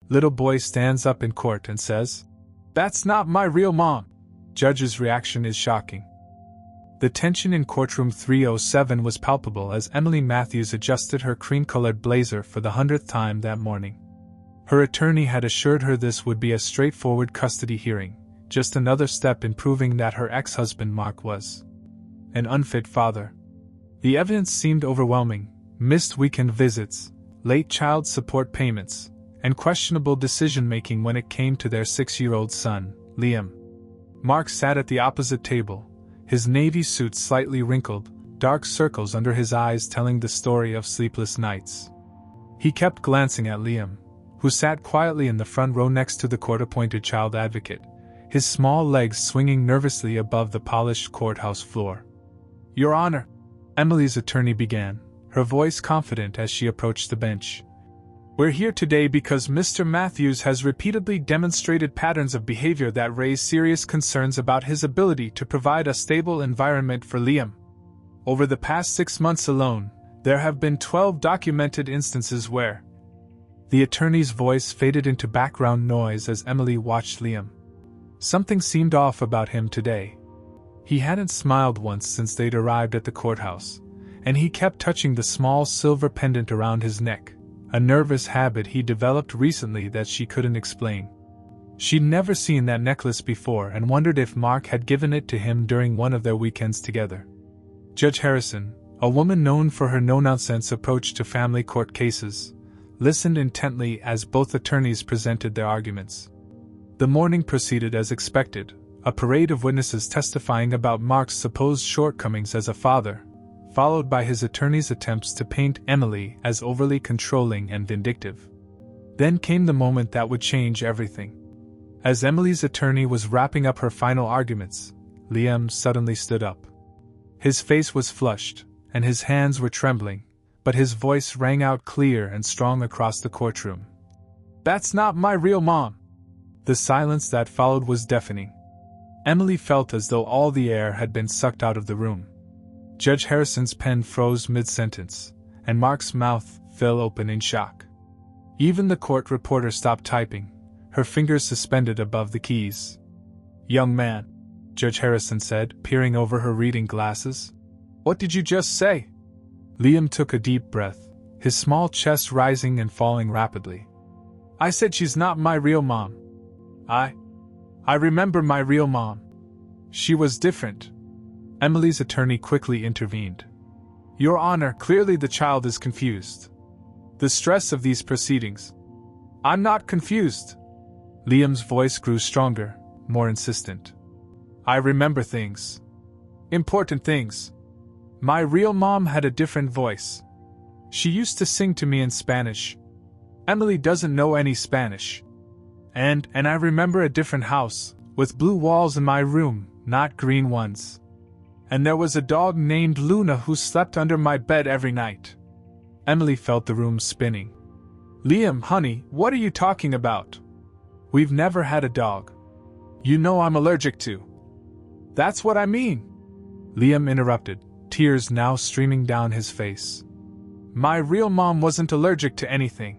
Little boy stands up in court and says, "That's not my real mom." Judge's reaction is shocking. The tension in courtroom 307 was palpable as Emily Matthews adjusted her cream-colored blazer for the 100th time that morning. Her attorney had assured her this would be a straightforward custody hearing, just another step in proving that her ex-husband Mark was an unfit father. The evidence seemed overwhelming: missed weekend visits, late child support payments, and questionable decision-making when it came to their 6-year-old son, Liam. Mark sat at the opposite table, his navy suit slightly wrinkled, dark circles under his eyes telling the story of sleepless nights. He kept glancing at Liam, who sat quietly in the front row next to the court-appointed child advocate, his small legs swinging nervously above the polished courthouse floor. "Your Honor," Emily's attorney began, her voice confident as she approached the bench. "We're here today because Mr. Matthews has repeatedly demonstrated patterns of behavior that raise serious concerns about his ability to provide a stable environment for Liam. Over the past 6 months alone, there have been 12 documented instances where..." The attorney's voice faded into background noise as Emily watched Liam. Something seemed off about him today. He hadn't smiled once since they'd arrived at the courthouse, and he kept touching the small silver pendant around his neck, a nervous habit he developed recently that she couldn't explain. She'd never seen that necklace before and wondered if Mark had given it to him during one of their weekends together. Judge Harrison, a woman known for her no-nonsense approach to family court cases, listened intently as both attorneys presented their arguments. The morning proceeded as expected, a parade of witnesses testifying about Mark's supposed shortcomings as a father, followed by his attorney's attempts to paint Emily as overly controlling and vindictive. Then came the moment that would change everything. As Emily's attorney was wrapping up her final arguments, Liam suddenly stood up. His face was flushed, and his hands were trembling, but his voice rang out clear and strong across the courtroom. "That's not my real mom." The silence that followed was deafening. Emily felt as though all the air had been sucked out of the room. Judge Harrison's pen froze mid-sentence, and Mark's mouth fell open in shock. Even the court reporter stopped typing, her fingers suspended above the keys. "Young man," Judge Harrison said, peering over her reading glasses. "What did you just say?" Liam took a deep breath, his small chest rising and falling rapidly. "I said she's not my real mom. I remember my real mom. She was different." Emily's attorney quickly intervened. "Your Honor, clearly the child is confused. The stress of these proceedings..." "I'm not confused." Liam's voice grew stronger, more insistent. "I remember things. Important things. My real mom had a different voice. She used to sing to me in Spanish. Emily doesn't know any Spanish. And I remember a different house, with blue walls in my room, not green ones. And there was a dog named Luna who slept under my bed every night." Emily felt the room spinning. "Liam, honey, what are you talking about? We've never had a dog. You know I'm allergic to." "That's what I mean," Liam interrupted, tears now streaming down his face. "My real mom wasn't allergic to anything.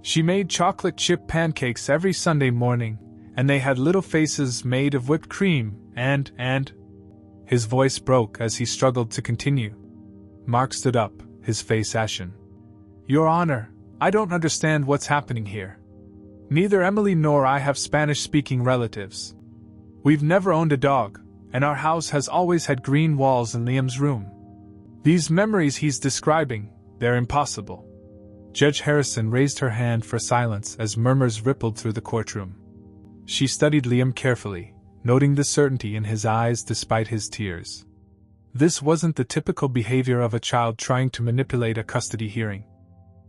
She made chocolate chip pancakes every Sunday morning, and they had little faces made of whipped cream, and... His voice broke as he struggled to continue. Mark stood up, his face ashen. "Your Honor, I don't understand what's happening here. Neither Emily nor I have Spanish-speaking relatives. We've never owned a dog, and our house has always had green walls in Liam's room. These memories he's describing, they're impossible." Judge Harrison raised her hand for silence as murmurs rippled through the courtroom. She studied Liam carefully, noting the certainty in his eyes despite his tears. This wasn't the typical behavior of a child trying to manipulate a custody hearing.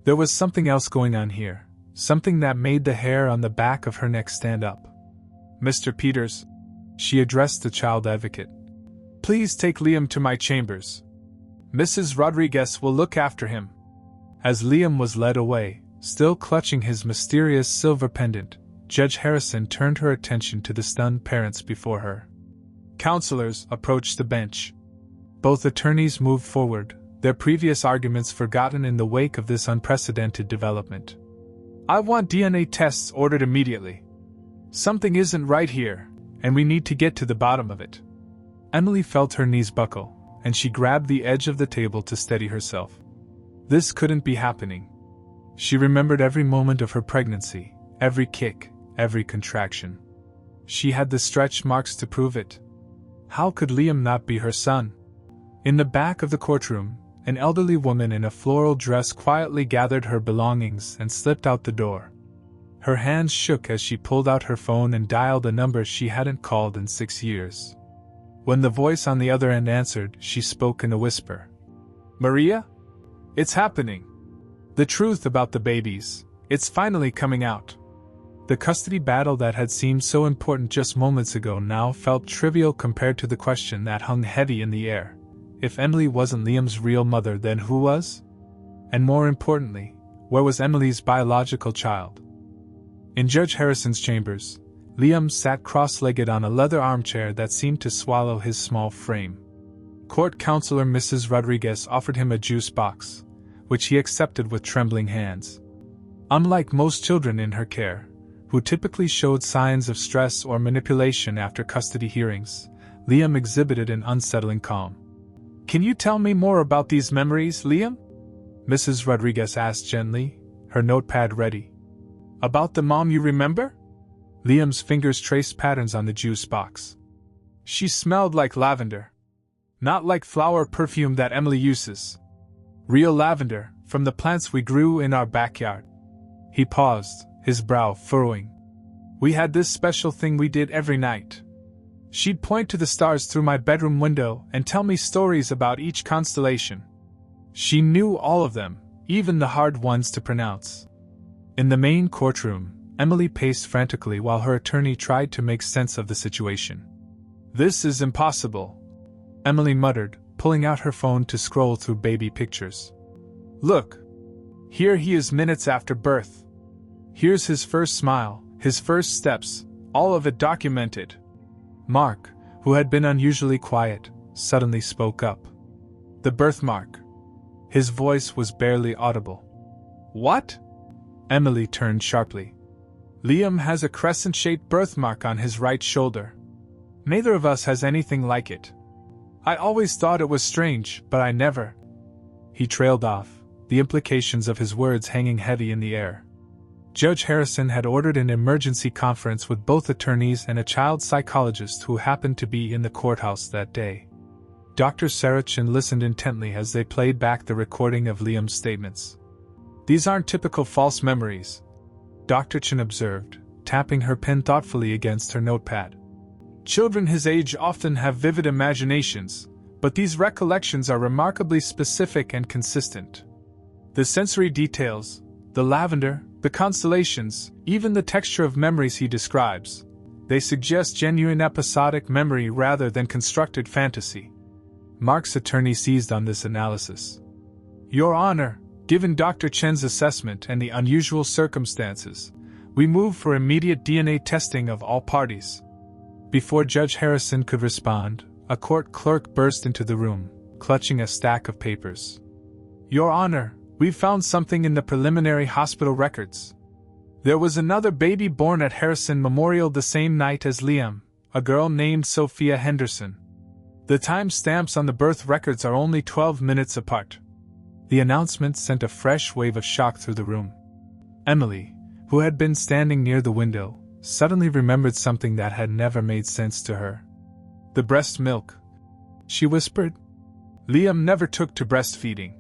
There was something else going on here, something that made the hair on the back of her neck stand up. "Mr. Peters," she addressed the child advocate, "please take Liam to my chambers. Mrs. Rodriguez will look after him." As Liam was led away, still clutching his mysterious silver pendant, Judge Harrison turned her attention to the stunned parents before her. Counselors approached the bench. Both attorneys moved forward, their previous arguments forgotten in the wake of this unprecedented development. I want DNA tests ordered immediately. Something isn't right here, and we need to get to the bottom of it. Emily felt her knees buckle, and she grabbed the edge of the table to steady herself. This couldn't be happening. She remembered every moment of her pregnancy, every kick, every contraction. She had the stretch marks to prove it. How could Liam not be her son? In the back of the courtroom, an elderly woman in a floral dress quietly gathered her belongings and slipped out the door. Her hands shook as she pulled out her phone and dialed a number she hadn't called in 6 years. When the voice on the other end answered, she spoke in a whisper. Maria? It's happening. The truth about the babies. It's finally coming out. The custody battle that had seemed so important just moments ago now felt trivial compared to the question that hung heavy in the air. If Emily wasn't Liam's real mother, then who was? And more importantly, where was Emily's biological child? In Judge Harrison's chambers, Liam sat cross-legged on a leather armchair that seemed to swallow his small frame. Court counselor Mrs. Rodriguez offered him a juice box, which he accepted with trembling hands. Unlike most children in her care, who typically showed signs of stress or manipulation after custody hearings, Liam exhibited an unsettling calm. Can you tell me more about these memories, Liam? Mrs. Rodriguez asked gently, her notepad ready. About the mom you remember? Liam's fingers traced patterns on the juice box. She smelled like lavender. Not like flower perfume that Emily uses. Real lavender, from the plants we grew in our backyard. He paused, his brow furrowing. We had this special thing we did every night. She'd point to the stars through my bedroom window and tell me stories about each constellation. She knew all of them, even the hard ones to pronounce. In the main courtroom, Emily paced frantically while her attorney tried to make sense of the situation. This is impossible, Emily muttered, pulling out her phone to scroll through baby pictures. Look. Here he is minutes after birth. Here's his first smile, his first steps, all of it documented. Mark, who had been unusually quiet, suddenly spoke up. The birthmark. His voice was barely audible. What? Emily turned sharply. Liam has a crescent-shaped birthmark on his right shoulder. Neither of us has anything like it. I always thought it was strange, but I never. He trailed off, the implications of his words hanging heavy in the air. Judge Harrison had ordered an emergency conference with both attorneys and a child psychologist who happened to be in the courthouse that day. Dr. Sarachin listened intently as they played back the recording of Liam's statements. These aren't typical false memories, Dr. Chin observed, tapping her pen thoughtfully against her notepad. Children his age often have vivid imaginations, but these recollections are remarkably specific and consistent. The sensory details, the lavender, the constellations, even the texture of memories he describes, they suggest genuine episodic memory rather than constructed fantasy. Mark's attorney seized on this analysis. Your Honor, given Dr. Chen's assessment and the unusual circumstances, we move for immediate DNA testing of all parties. Before Judge Harrison could respond, a court clerk burst into the room, clutching a stack of papers. Your Honor, we've found something in the preliminary hospital records. There was another baby born at Harrison Memorial the same night as Liam, a girl named Sophia Henderson. The time stamps on the birth records are only 12 minutes apart. The announcement sent a fresh wave of shock through the room. Emily, who had been standing near the window, suddenly remembered something that had never made sense to her. The breast milk, she whispered. Liam never took to breastfeeding.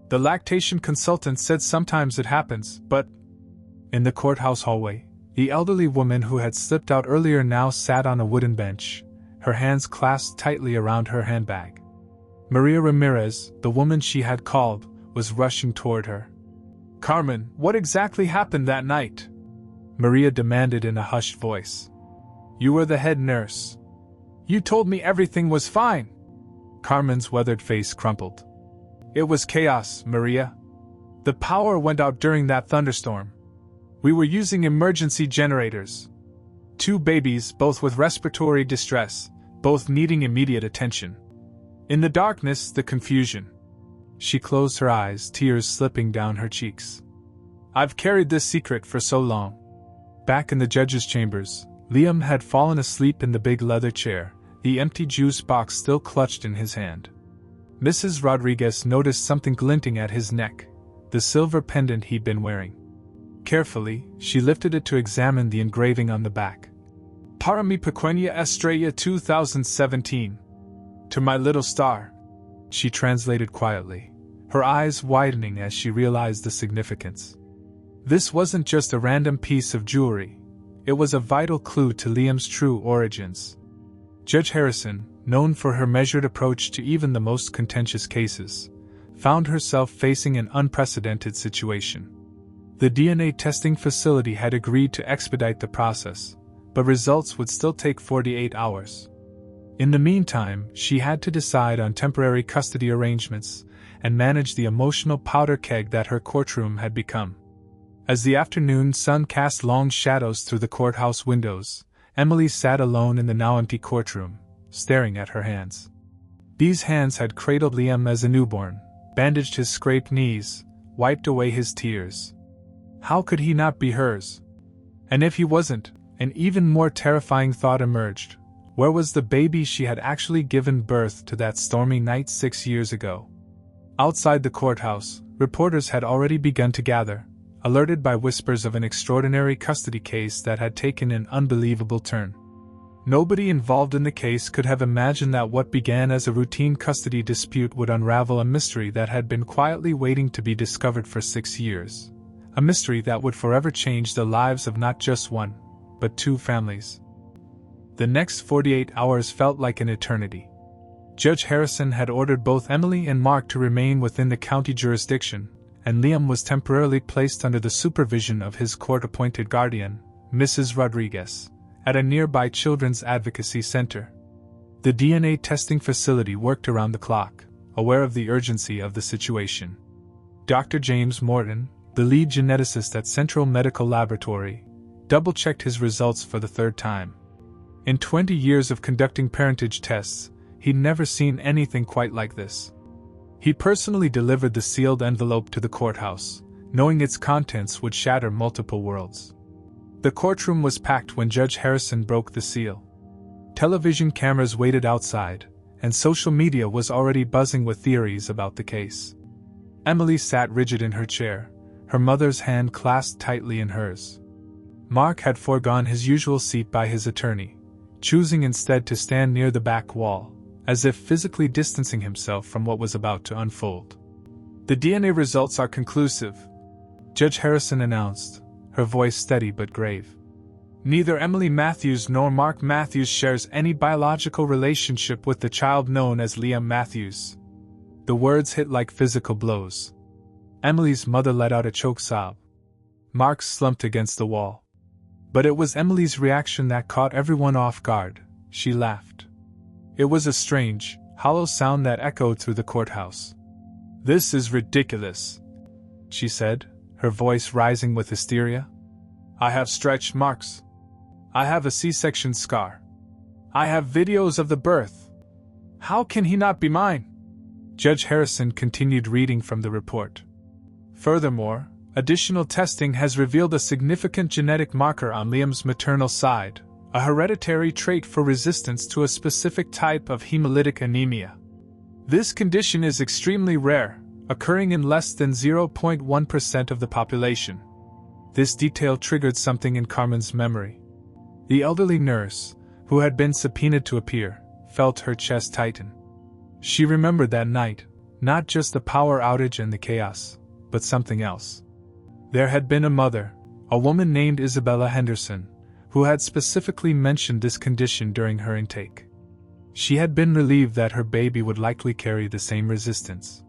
The lactation consultant said sometimes it happens, but... In the courthouse hallway, the elderly woman who had slipped out earlier now sat on a wooden bench, her hands clasped tightly around her handbag. Maria Ramirez, the woman she had called, was rushing toward her. Carmen, what exactly happened that night? Maria demanded in a hushed voice. You were the head nurse. You told me everything was fine. Carmen's weathered face crumpled. It was chaos, Maria. The power went out during that thunderstorm. We were using emergency generators. 2 babies, both with respiratory distress, both needing immediate attention. In the darkness, the confusion. She closed her eyes, tears slipping down her cheeks. I've carried this secret for so long. Back in the judge's chambers, Liam had fallen asleep in the big leather chair, the empty juice box still clutched in his hand. Mrs. Rodriguez noticed something glinting at his neck, the silver pendant he'd been wearing. Carefully, she lifted it to examine the engraving on the back. Para mi pequeña estrella 2017. To my little star, she translated quietly, her eyes widening as she realized the significance. This wasn't just a random piece of jewelry, it was a vital clue to Liam's true origins. Judge Harrison, known for her measured approach to even the most contentious cases, found herself facing an unprecedented situation. The DNA testing facility had agreed to expedite the process, but results would still take 48 hours. In the meantime, she had to decide on temporary custody arrangements and manage the emotional powder keg that her courtroom had become. As the afternoon sun cast long shadows through the courthouse windows, Emily sat alone in the now empty courtroom, staring at her hands. These hands had cradled Liam as a newborn, bandaged his scraped knees, wiped away his tears. How could he not be hers? And if he wasn't, an even more terrifying thought emerged. Where was the baby she had actually given birth to that stormy night 6 years ago? Outside the courthouse, reporters had already begun to gather, alerted by whispers of an extraordinary custody case that had taken an unbelievable turn. Nobody involved in the case could have imagined that what began as a routine custody dispute would unravel a mystery that had been quietly waiting to be discovered for 6 years. A mystery that would forever change the lives of not just one, but 2 families. The next 48 hours felt like an eternity. Judge Harrison had ordered both Emily and Mark to remain within the county jurisdiction, and Liam was temporarily placed under the supervision of his court-appointed guardian, Mrs. Rodriguez, at a nearby children's advocacy center. The DNA testing facility worked around the clock, aware of the urgency of the situation. Dr. James Morton, the lead geneticist at Central Medical Laboratory, double-checked his results for the 3rd time. In 20 years of conducting parentage tests, he'd never seen anything quite like this. He personally delivered the sealed envelope to the courthouse, knowing its contents would shatter multiple worlds. The courtroom was packed when Judge Harrison broke the seal. Television cameras waited outside, and social media was already buzzing with theories about the case. Emily sat rigid in her chair, her mother's hand clasped tightly in hers. Mark had foregone his usual seat by his attorney, choosing instead to stand near the back wall, as if physically distancing himself from what was about to unfold. The DNA results are conclusive, Judge Harrison announced, her voice steady but grave. Neither Emily Matthews nor Mark Matthews shares any biological relationship with the child known as Liam Matthews. The words hit like physical blows. Emily's mother let out a choked sob. Mark slumped against the wall. But it was Emily's reaction that caught everyone off guard. She laughed. It was a strange, hollow sound that echoed through the courthouse. "This is ridiculous," she said, her voice rising with hysteria. "I have stretch marks. I have a C-section scar. I have videos of the birth. How can he not be mine?" Judge Harrison continued reading from the report. Furthermore, additional testing has revealed a significant genetic marker on Liam's maternal side, a hereditary trait for resistance to a specific type of hemolytic anemia. This condition is extremely rare, occurring in less than 0.1% of the population. This detail triggered something in Carmen's memory. The elderly nurse, who had been subpoenaed to appear, felt her chest tighten. She remembered that night, not just the power outage and the chaos, but something else. There had been a mother, a woman named Isabella Henderson, who had specifically mentioned this condition during her intake. She had been relieved that her baby would likely carry the same resistance.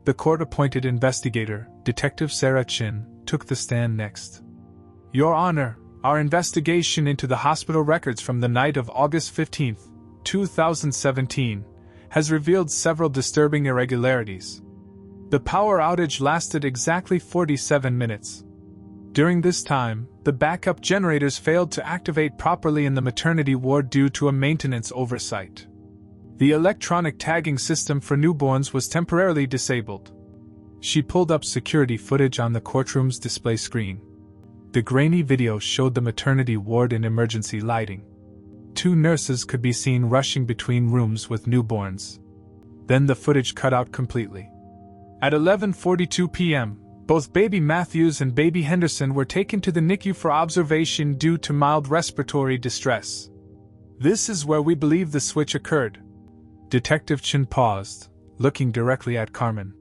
The court-appointed investigator, Detective Sarah Chin, took the stand next. "Your Honor, our investigation into the hospital records from the night of August 15, 2017, has revealed several disturbing irregularities. The power outage lasted exactly 47 minutes. During this time, the backup generators failed to activate properly in the maternity ward due to a maintenance oversight. The electronic tagging system for newborns was temporarily disabled. She pulled up security footage on the courtroom's display screen. The grainy video showed the maternity ward in emergency lighting. 2 nurses could be seen rushing between rooms with newborns. Then the footage cut out completely. At 11:42 p.m., both baby Matthews and baby Henderson were taken to the NICU for observation due to mild respiratory distress. This is where we believe the switch occurred. Detective Chin paused, looking directly at Carmen.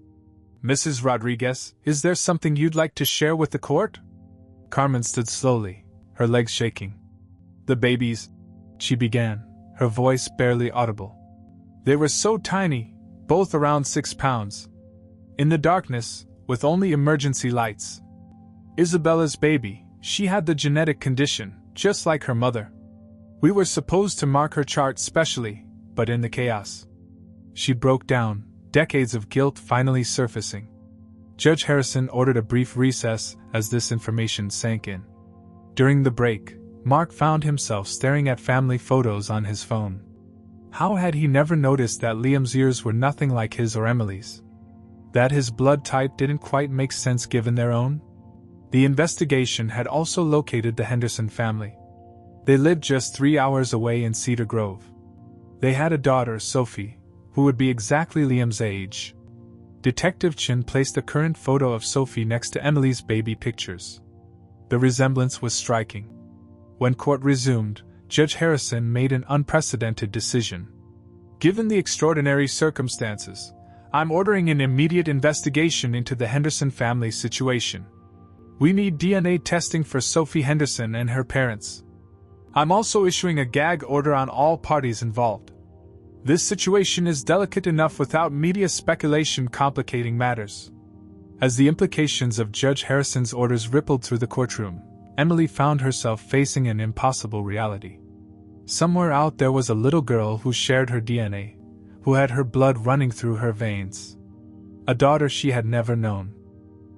Mrs. Rodriguez, is there something you'd like to share with the court? Carmen stood slowly, her legs shaking. The babies, she began, her voice barely audible. They were so tiny, both around 6 pounds. In the darkness, with only emergency lights. Isabella's baby, she had the genetic condition, just like her mother. We were supposed to mark her chart specially, but in the chaos. She broke down, decades of guilt finally surfacing. Judge Harrison ordered a brief recess as this information sank in. During the break, Mark found himself staring at family photos on his phone. How had he never noticed that Liam's ears were nothing like his or Emily's? That his blood type didn't quite make sense given their own? The investigation had also located the Henderson family. They lived just 3 hours away in Cedar Grove. They had a daughter, Sophie, who would be exactly Liam's age. Detective Chin placed a current photo of Sophie next to Emily's baby pictures. The resemblance was striking. When court resumed, Judge Harrison made an unprecedented decision. Given the extraordinary circumstances, I'm ordering an immediate investigation into the Henderson family situation. We need DNA testing for Sophie Henderson and her parents. I'm also issuing a gag order on all parties involved. This situation is delicate enough without media speculation complicating matters. As the implications of Judge Harrison's orders rippled through the courtroom, Emily found herself facing an impossible reality. Somewhere out there was a little girl who shared her DNA, who had her blood running through her veins. A daughter she had never known.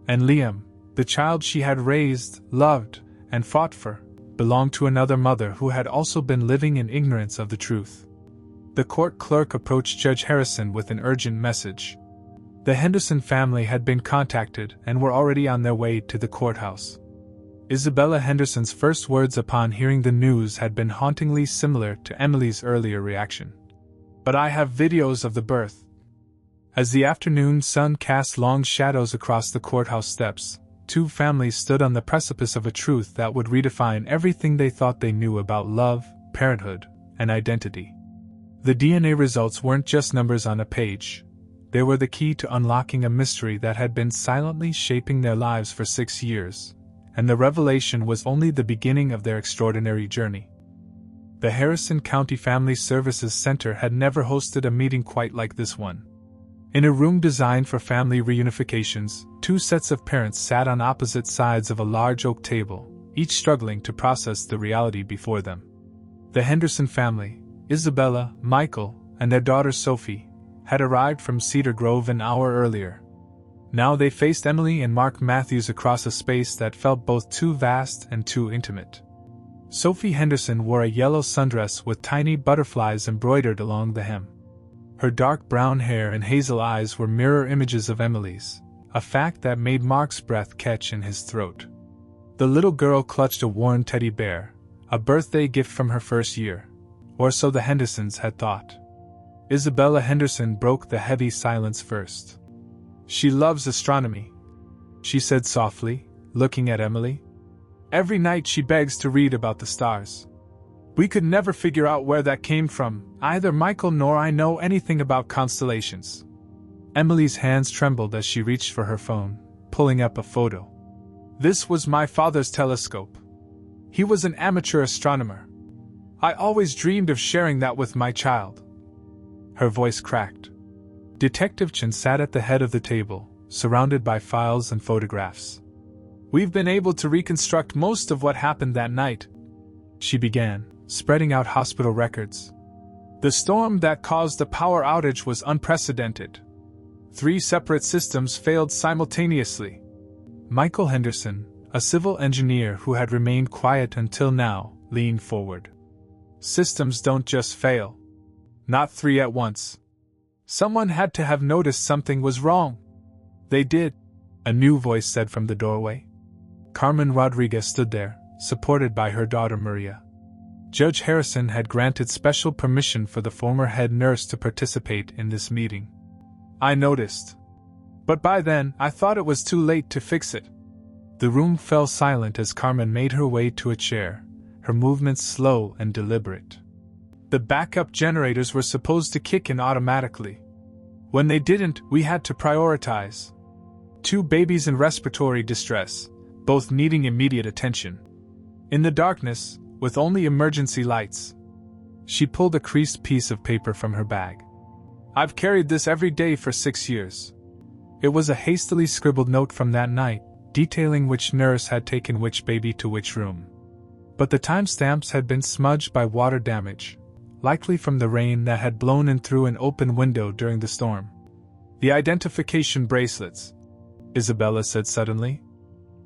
And Liam, the child she had raised, loved, and fought for, belonged to another mother who had also been living in ignorance of the truth. The court clerk approached Judge Harrison with an urgent message. The Henderson family had been contacted and were already on their way to the courthouse. Isabella Henderson's first words upon hearing the news had been hauntingly similar to Emily's earlier reaction. But I have videos of the birth. As the afternoon sun cast long shadows across the courthouse steps, 2 families stood on the precipice of a truth that would redefine everything they thought they knew about love, parenthood, and identity. The DNA results weren't just numbers on a page. They were the key to unlocking a mystery that had been silently shaping their lives for 6 years, and the revelation was only the beginning of their extraordinary journey. The Harrison County Family Services Center had never hosted a meeting quite like this one. In a room designed for family reunifications, 2 sets of parents sat on opposite sides of a large oak table, each struggling to process the reality before them. The Henderson family, Isabella, Michael, and their daughter Sophie, had arrived from Cedar Grove an hour earlier. Now they faced Emily and Mark Matthews across a space that felt both too vast and too intimate. Sophie Henderson wore a yellow sundress with tiny butterflies embroidered along the hem. Her dark brown hair and hazel eyes were mirror images of Emily's, a fact that made Mark's breath catch in his throat. The little girl clutched a worn teddy bear, a birthday gift from her first year, or so the Hendersons had thought. Isabella Henderson broke the heavy silence first. She loves astronomy, she said softly, looking at Emily. Every night she begs to read about the stars. We could never figure out where that came from. Either Michael nor I know anything about constellations. Emily's hands trembled as she reached for her phone, pulling up a photo. This was my father's telescope. He was an amateur astronomer. I always dreamed of sharing that with my child. Her voice cracked. Detective Chin sat at the head of the table, surrounded by files and photographs. We've been able to reconstruct most of what happened that night, she began, spreading out hospital records. The storm that caused the power outage was unprecedented. 3 separate systems failed simultaneously. Michael Henderson, a civil engineer who had remained quiet until now, leaned forward. Systems don't just fail. Not 3 at once. Someone had to have noticed something was wrong. They did, a new voice said from the doorway. Carmen Rodriguez stood there, supported by her daughter Maria. Judge Harrison had granted special permission for the former head nurse to participate in this meeting. I noticed. But by then, I thought it was too late to fix it. The room fell silent as Carmen made her way to a chair, her movements slow and deliberate. The backup generators were supposed to kick in automatically. When they didn't, we had to prioritize. 2 babies in respiratory distress, both needing immediate attention. In the darkness, with only emergency lights. She pulled a creased piece of paper from her bag. I've carried this every day for 6 years. It was a hastily scribbled note from that night, detailing which nurse had taken which baby to which room. But the timestamps had been smudged by water damage, likely from the rain that had blown in through an open window during the storm. The identification bracelets, Isabella said suddenly.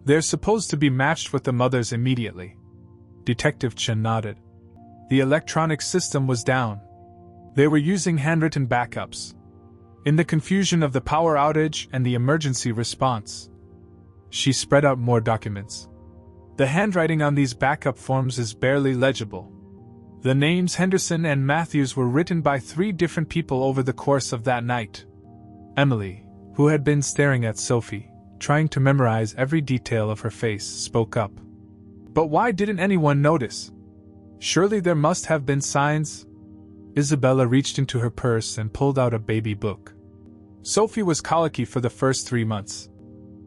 They're supposed to be matched with the mother's immediately. Detective Chen nodded. The electronic system was down. They were using handwritten backups. In the confusion of the power outage and the emergency response, she spread out more documents. The handwriting on these backup forms is barely legible. The names Henderson and Matthews were written by 3 different people over the course of that night. Emily, who had been staring at Sophie, trying to memorize every detail of her face, spoke up. But why didn't anyone notice? Surely there must have been signs. Isabella reached into her purse and pulled out a baby book. Sophie was colicky for the first 3 months.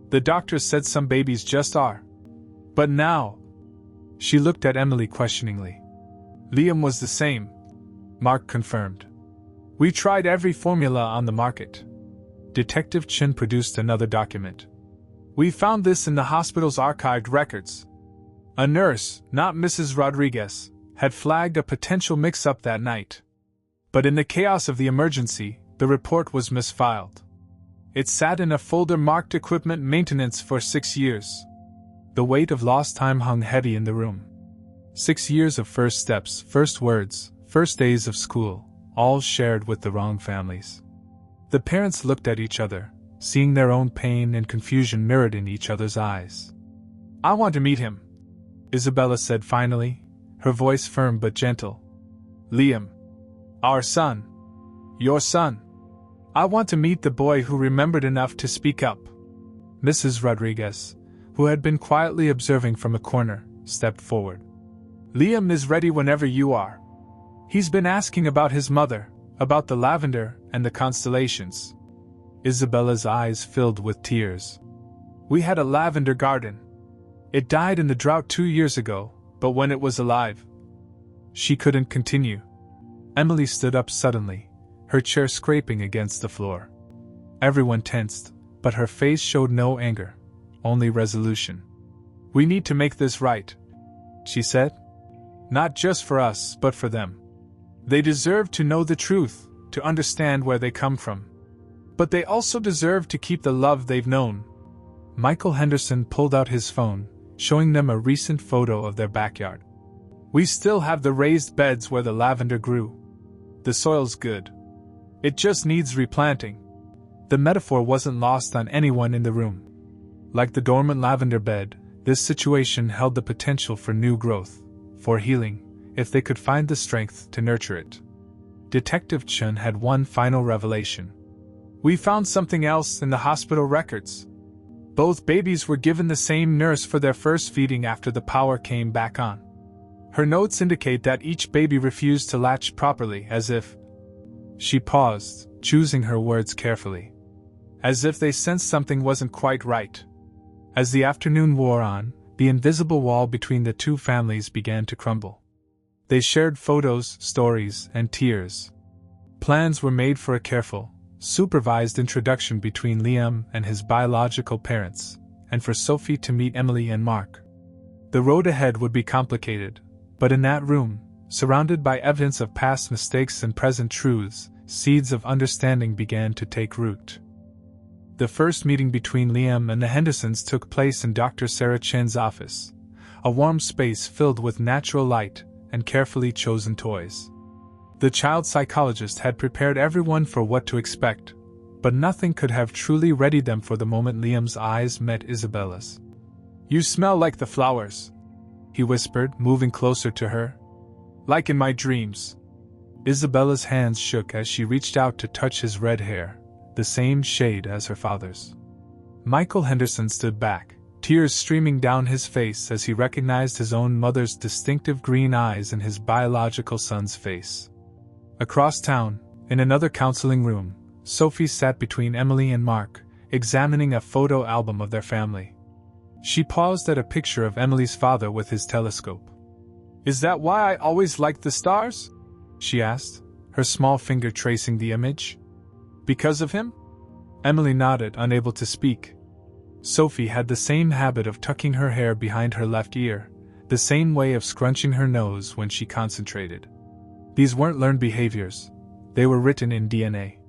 The doctors said some babies just are. But now... She looked at Emily questioningly. Liam was the same, Mark confirmed. We tried every formula on the market. Detective Chin produced another document. We found this in the hospital's archived records. A nurse, not Mrs. Rodriguez, had flagged a potential mix-up that night. But in the chaos of the emergency, the report was misfiled. It sat in a folder marked equipment maintenance for 6 years. The weight of lost time hung heavy in the room. 6 years of first steps, first words, first days of school, all shared with the wrong families. The parents looked at each other, seeing their own pain and confusion mirrored in each other's eyes. I want to meet him, Isabella said finally, her voice firm but gentle. Liam. Our son. Your son. I want to meet the boy who remembered enough to speak up. Mrs. Rodriguez, who had been quietly observing from a corner, stepped forward. Liam is ready whenever you are. He's been asking about his mother, about the lavender and the constellations. Isabella's eyes filled with tears. We had a lavender garden. It died in the drought 2 years ago, but when it was alive... She couldn't continue. Emily stood up suddenly, her chair scraping against the floor. Everyone tensed, but her face showed no anger, only resolution. We need to make this right, she said. Not just for us, but for them. They deserve to know the truth, to understand where they come from. But they also deserve to keep the love they've known. Michael Henderson pulled out his phone, showing them a recent photo of their backyard. We still have the raised beds where the lavender grew. The soil's good. It just needs replanting. The metaphor wasn't lost on anyone in the room. Like the dormant lavender bed, this situation held the potential for new growth, for healing, if they could find the strength to nurture it. Detective Chun had one final revelation. We found something else in the hospital records. Both babies were given the same nurse for their first feeding after the power came back on. Her notes indicate that each baby refused to latch properly, as if... She paused, choosing her words carefully. As if they sensed something wasn't quite right. As the afternoon wore on, the invisible wall between the two families began to crumble. They shared photos, stories, and tears. Plans were made for a careful, supervised introduction between Liam and his biological parents, and for Sophie to meet Emily and Mark. The road ahead would be complicated, but in that room, surrounded by evidence of past mistakes and present truths, seeds of understanding began to take root. The first meeting between Liam and the Hendersons took place in Dr. Sarah Chen's office, a warm space filled with natural light and carefully chosen toys. The child psychologist had prepared everyone for what to expect, But nothing could have truly readied them for the moment Liam's eyes met Isabella's. "You smell like the flowers," he whispered, moving closer to her. "Like in my dreams." Isabella's hands shook as she reached out to touch his red hair, the same shade as her father's. Michael Henderson stood back, tears streaming down his face as he recognized his own mother's distinctive green eyes in his biological son's face. Across town, in another counseling room, Sophie sat between Emily and Mark, examining a photo album of their family. She paused at a picture of Emily's father with his telescope. "Is that why I always liked the stars?" she asked, her small finger tracing the image. "Because of him?" Emily nodded, unable to speak. Sophie had the same habit of tucking her hair behind her left ear, the same way of scrunching her nose when she concentrated. These weren't learned behaviors, they were written in DNA.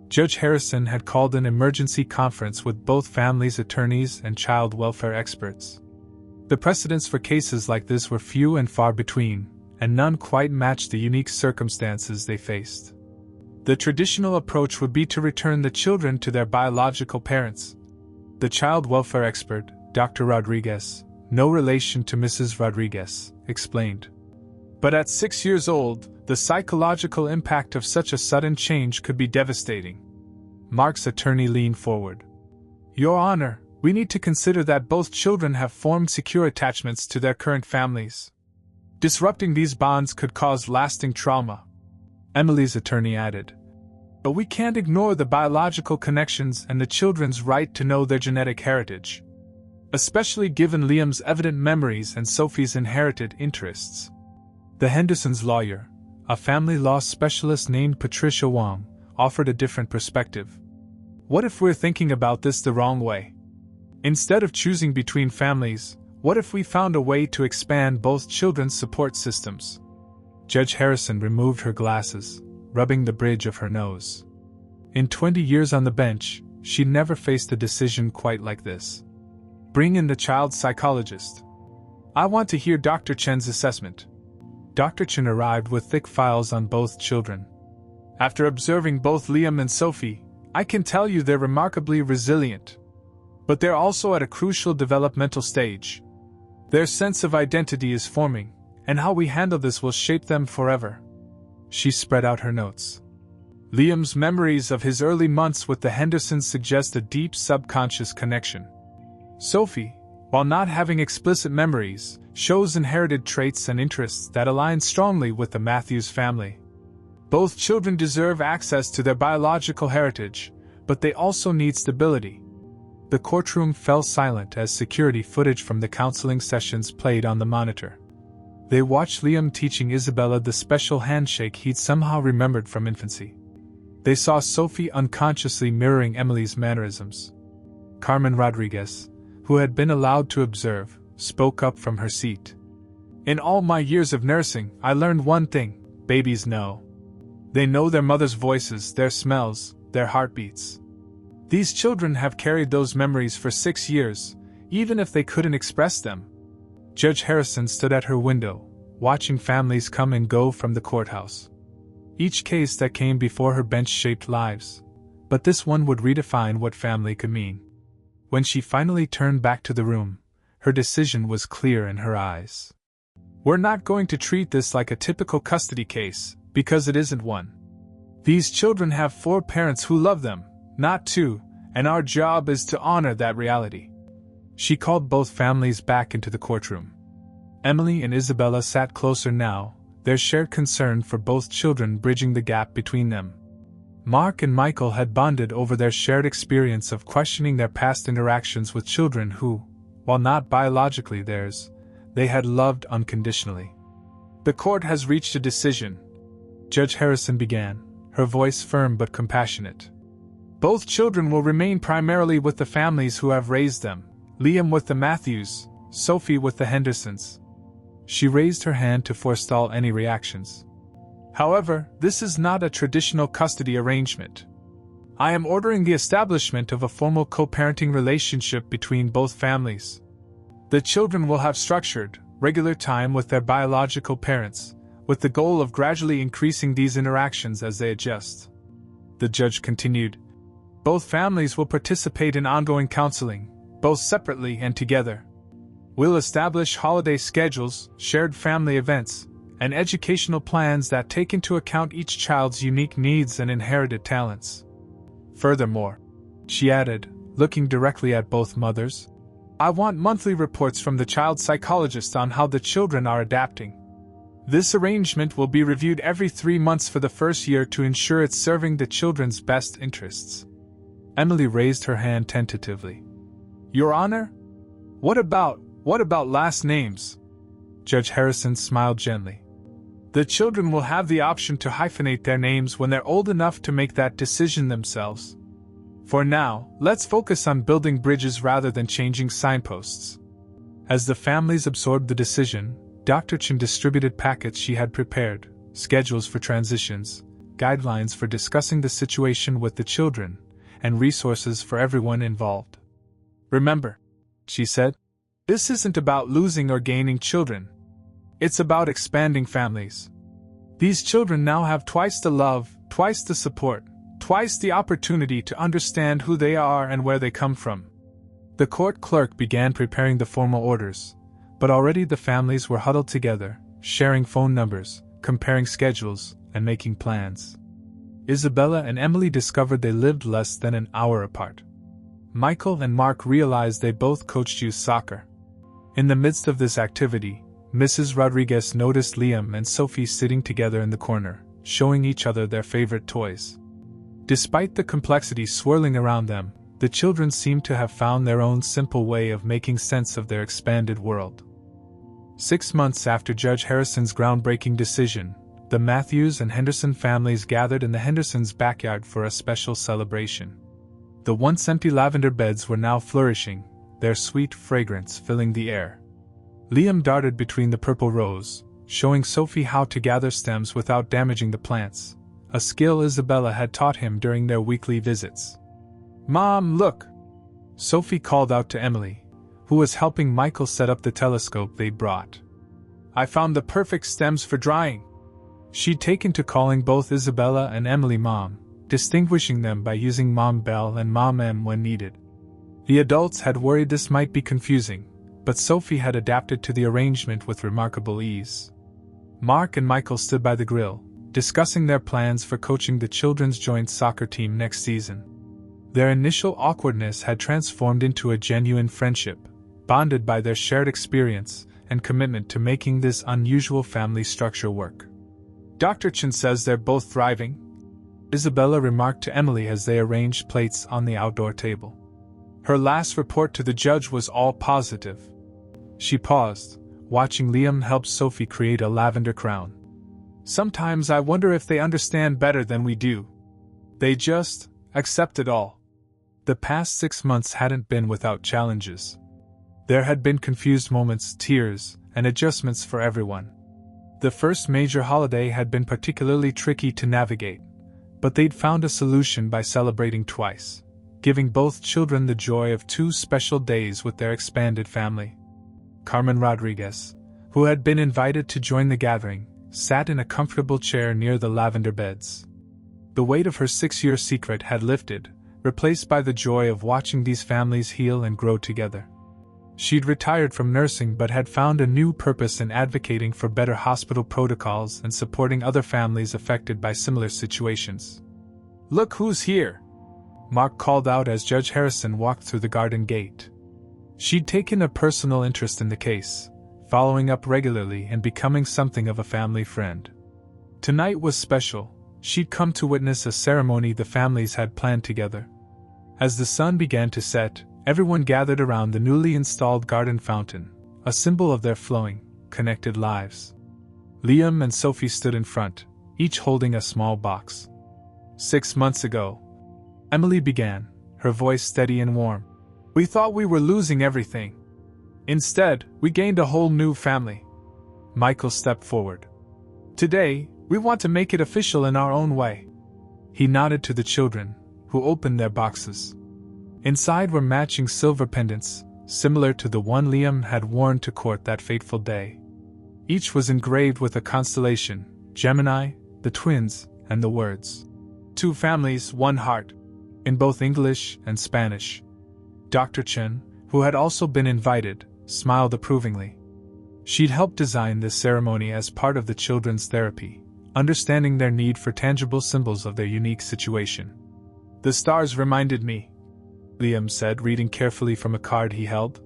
Judge Harrison had called an emergency conference with both families' attorneys and child welfare experts. The precedents for cases like this were few and far between, and none quite matched the unique circumstances they faced. The traditional approach would be to return the children to their biological parents. The child welfare expert, Dr. Rodriguez, no relation to Mrs. Rodriguez, explained. But at 6 years old, the psychological impact of such a sudden change could be devastating. Mark's attorney leaned forward. "Your Honor, we need to consider that both children have formed secure attachments to their current families. Disrupting these bonds could cause lasting trauma." Emily's attorney added. "But we can't ignore the biological connections and the children's right to know their genetic heritage. Especially given Liam's evident memories and Sophie's inherited interests." The Hendersons' lawyer, a family law specialist named Patricia Wong, offered a different perspective. "What if we're thinking about this the wrong way? Instead of choosing between families, what if we found a way to expand both children's support systems?" Judge Harrison removed her glasses, rubbing the bridge of her nose. In 20 years on the bench, she never faced a decision quite like this. "Bring in the child psychologist. I want to hear Dr. Chen's assessment." Dr. Chen arrived with thick files on both children. "After observing both Liam and Sophie, I can tell you they're remarkably resilient. But they're also at a crucial developmental stage. Their sense of identity is forming, and how we handle this will shape them forever." She spread out her notes. "Liam's memories of his early months with the Hendersons suggest a deep subconscious connection. Sophie, while not having explicit memories, shows inherited traits and interests that align strongly with the Matthews family. Both children deserve access to their biological heritage, but they also need stability." The courtroom fell silent as security footage from the counseling sessions played on the monitor. They watched Liam teaching Isabella the special handshake he'd somehow remembered from infancy. They saw Sophie unconsciously mirroring Emily's mannerisms. Carmen Rodriguez, who had been allowed to observe, spoke up from her seat. "In all my years of nursing, I learned one thing: babies know. They know their mother's voices, their smells, their heartbeats. These children have carried those memories for 6 years, even if they couldn't express them." Judge Harrison stood at her window, watching families come and go from the courthouse. Each case that came before her bench shaped lives, but this one would redefine what family could mean. When she finally turned back to the room, her decision was clear in her eyes. "We're not going to treat this like a typical custody case, because it isn't one. These children have 4 parents who love them, not 2, and our job is to honor that reality." She called both families back into the courtroom. Emily and Isabella sat closer now, their shared concern for both children bridging the gap between them. Mark and Michael had bonded over their shared experience of questioning their past interactions with children who, while not biologically theirs, they had loved unconditionally. "The court has reached a decision," Judge Harrison began, her voice firm but compassionate. "Both children will remain primarily with the families who have raised them, Liam with the Matthews, Sophie with the Hendersons." She raised her hand to forestall any reactions. "However, this is not a traditional custody arrangement. I am ordering the establishment of a formal co-parenting relationship between both families. The children will have structured, regular time with their biological parents, with the goal of gradually increasing these interactions as they adjust." The judge continued, Both families will participate in ongoing counseling, both separately and together. We'll establish holiday schedules, shared family events, and educational plans that take into account each child's unique needs and inherited talents. Furthermore, she added, looking directly at both mothers, I want monthly reports from the child psychologist on how the children are adapting. This arrangement will be reviewed every 3 months for the first year to ensure it's serving the children's best interests. Emily raised her hand tentatively. Your Honor? What about last names? Judge Harrison smiled gently. The children will have the option to hyphenate their names when they're old enough to make that decision themselves. For now, let's focus on building bridges rather than changing signposts. As the families absorbed the decision, Dr. Chen distributed packets she had prepared, schedules for transitions, guidelines for discussing the situation with the children, and resources for everyone involved. Remember, she said, this isn't about losing or gaining children. It's about expanding families. These children now have twice the love, twice the support, twice the opportunity to understand who they are and where they come from. The court clerk began preparing the formal orders, but already the families were huddled together, sharing phone numbers, comparing schedules, and making plans. Isabella and Emily discovered they lived less than an hour apart. Michael and Mark realized they both coached youth soccer. In the midst of this activity, Mrs. Rodriguez noticed Liam and Sophie sitting together in the corner, showing each other their favorite toys. Despite the complexity swirling around them, the children seemed to have found their own simple way of making sense of their expanded world. 6 months after Judge Harrison's groundbreaking decision, the Matthews and Henderson families gathered in the Hendersons' backyard for a special celebration. The once empty lavender beds were now flourishing, their sweet fragrance filling the air. Liam darted between the purple rows, showing Sophie how to gather stems without damaging the plants, a skill Isabella had taught him during their weekly visits. Mom, look! Sophie called out to Emily, who was helping Michael set up the telescope they'd brought. I found the perfect stems for drying. She'd taken to calling both Isabella and Emily Mom, distinguishing them by using Mom Bell and Mom M when needed. The adults had worried this might be confusing, but Sophie had adapted to the arrangement with remarkable ease. Mark and Michael stood by the grill, discussing their plans for coaching the children's joint soccer team next season. Their initial awkwardness had transformed into a genuine friendship, bonded by their shared experience and commitment to making this unusual family structure work. Dr. Chen says they're both thriving, Isabella remarked to Emily as they arranged plates on the outdoor table. Her last report to the judge was all positive. She paused, watching Liam help Sophie create a lavender crown. Sometimes I wonder if they understand better than we do. They just accept it all. The past 6 months hadn't been without challenges. There had been confused moments, tears, and adjustments for everyone. The first major holiday had been particularly tricky to navigate, but they'd found a solution by celebrating twice, giving both children the joy of 2 special days with their expanded family. Carmen Rodriguez, who had been invited to join the gathering, sat in a comfortable chair near the lavender beds. The weight of her 6-year secret had lifted, replaced by the joy of watching these families heal and grow together. She'd retired from nursing but had found a new purpose in advocating for better hospital protocols and supporting other families affected by similar situations. Look who's here! Mark called out as Judge Harrison walked through the garden gate. She'd taken a personal interest in the case, following up regularly and becoming something of a family friend. Tonight was special. She'd come to witness a ceremony the families had planned together. As the sun began to set, everyone gathered around the newly installed garden fountain, a symbol of their flowing, connected lives. Liam and Sophie stood in front, each holding a small box. 6 months ago, Emily began, her voice steady and warm. We thought we were losing everything. Instead, we gained a whole new family. Michael stepped forward. Today, we want to make it official in our own way. He nodded to the children, who opened their boxes. Inside were matching silver pendants, similar to the one Liam had worn to court that fateful day. Each was engraved with a constellation, Gemini, the twins, and the words, 2 families, 1 heart. in both English and Spanish. Dr. Chen, who had also been invited, smiled approvingly. She'd helped design this ceremony as part of the children's therapy, understanding their need for tangible symbols of their unique situation. "The stars reminded me," Liam said, reading carefully from a card he held.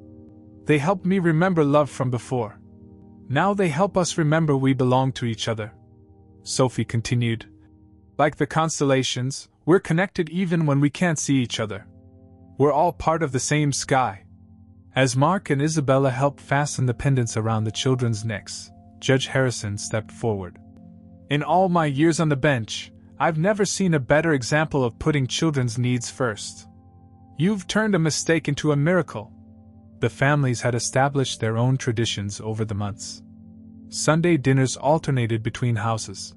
"They helped me remember love from before. Now they help us remember we belong to each other." Sophie continued, "Like the constellations, we're connected even when we can't see each other. We're all part of the same sky." As Mark and Isabella helped fasten the pendants around the children's necks, Judge Harrison stepped forward. "In all my years on the bench, I've never seen a better example of putting children's needs first. You've turned a mistake into a miracle." The families had established their own traditions over the months. Sunday dinners alternated between houses.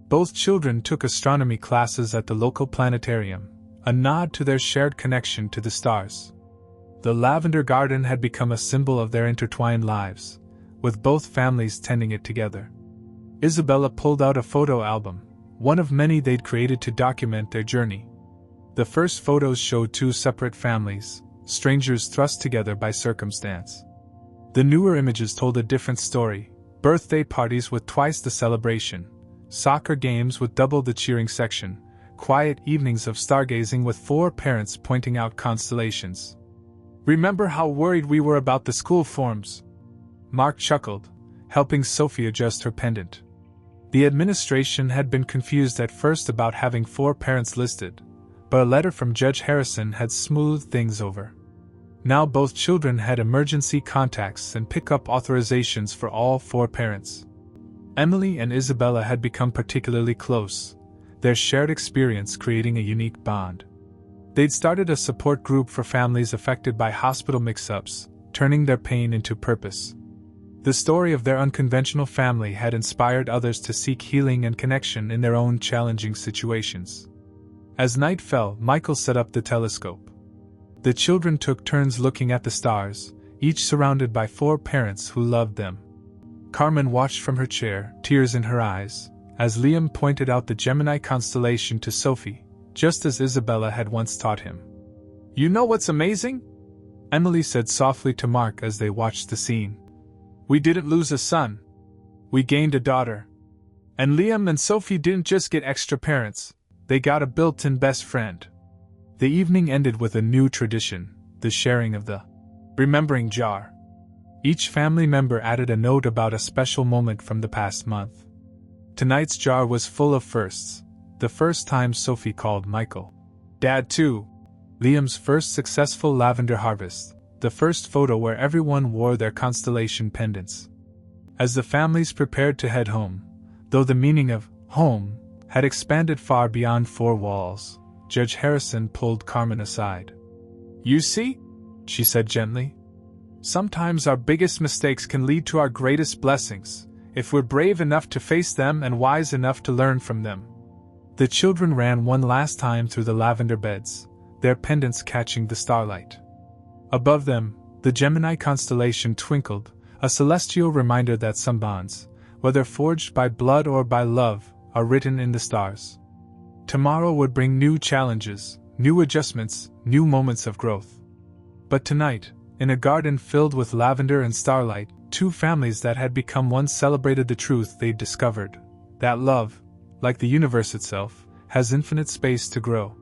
Both children took astronomy classes at the local planetarium, a nod to their shared connection to the stars. The lavender garden had become a symbol of their intertwined lives, with both families tending it together. Isabella pulled out a photo album, one of many they'd created to document their journey. The first photos showed two separate families, strangers thrust together by circumstance. The newer images told a different story: birthday parties with twice the celebration, soccer games with double the cheering section, quiet evenings of stargazing with 4 parents pointing out constellations. "Remember how worried we were about the school forms?" Mark chuckled, helping Sophie adjust her pendant. The administration had been confused at first about having 4 parents listed, but a letter from Judge Harrison had smoothed things over. Now both children had emergency contacts and pick-up authorizations for all 4 parents. Emily and Isabella had become particularly close, their shared experience creating a unique bond. They'd started a support group for families affected by hospital mix-ups, turning their pain into purpose. The story of their unconventional family had inspired others to seek healing and connection in their own challenging situations. As night fell, Michael set up the telescope. The children took turns looking at the stars, each surrounded by 4 parents who loved them. Carmen watched from her chair, tears in her eyes, as Liam pointed out the Gemini constellation to Sophie, just as Isabella had once taught him. "You know what's amazing?" Emily said softly to Mark as they watched the scene. "We didn't lose a son. We gained a daughter. And Liam and Sophie didn't just get extra parents, they got a built-in best friend." The evening ended with a new tradition, the sharing of the remembering jar. Each family member added a note about a special moment from the past month. Tonight's jar was full of firsts. The first time Sophie called Michael Dad too. Liam's first successful lavender harvest. The first photo where everyone wore their constellation pendants. As the families prepared to head home, though the meaning of home had expanded far beyond 4 walls, Judge Harrison pulled Carmen aside. "You see?" she said gently. "Sometimes our biggest mistakes can lead to our greatest blessings, if we're brave enough to face them and wise enough to learn from them." The children ran one last time through the lavender beds, their pendants catching the starlight. Above them, the Gemini constellation twinkled, a celestial reminder that some bonds, whether forged by blood or by love, are written in the stars. Tomorrow would bring new challenges, new adjustments, new moments of growth. But tonight, in a garden filled with lavender and starlight, 2 families that had become one celebrated the truth they'd discovered: that love, like the universe itself, has infinite space to grow.